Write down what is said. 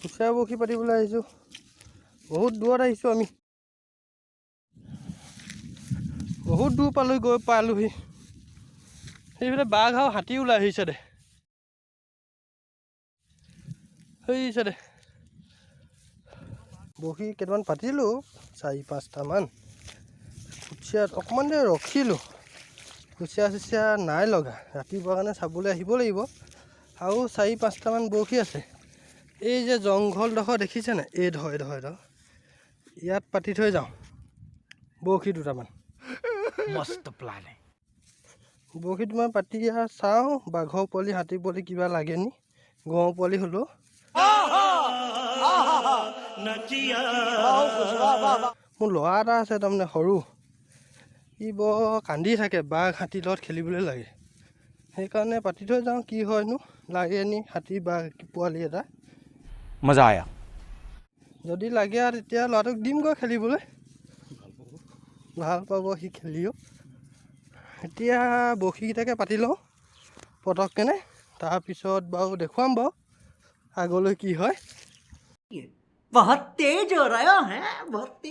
কুচিয়া বৰশী পাতিবলৈ আহিছোঁ। বহুত দূৰত আহিছোঁ আমি, বহুত দূৰ পালোহি। সেইফালে বাঘ আৰু হাতী ওলাই আহিছে দে, হৈছে দে। বৰশী কেইটামান পাতিলোঁ, 4-5টামান। কুচিয়াত অকণমান দেৰি ৰখিলোঁ, কুচিয়া নাই লগা। ৰাতিপুৱা কাৰণে চাবলৈ আহিব লাগিব। আৰু 4-5টামান বৰশী আছে। এই যে জংঘলডোখৰ দেখিছেনে, এইডোখৰ ইয়াত পাতি থৈ যাওঁ বৰশী দুটামান। মস্ত প্লান। বৰশী দুটামান পাতি চাওঁ, বাঘৰ পোৱালি, হাতী পোৱালি কিবা লাগে নি, গঁড় পোৱালি হ'লেও। মোৰ ল'ৰা এটা আছে তাৰমানে সৰু, সি বৰ কান্দি থাকে, বাঘ হাতীৰ লগত খেলিবলৈ লাগে। সেইকাৰণে পাতি থৈ যাওঁ, কি হয়নো, লাগে নি হাতী বাঘ পোৱালি এটা। মজা আয়া। যদি লাগে আৰু তেতিয়া ল'ৰাটোক দিমগৈ খেলিবলৈ, ভাল পাব সি খেলিও। এতিয়া বৰশীকেইটাকে পাতি লওঁ পটককেনে, তাৰপিছত বাৰু দেখুৱাম বাৰু আগলৈ কি হয়। बहुत तेज हो रहा है बहुत तेज।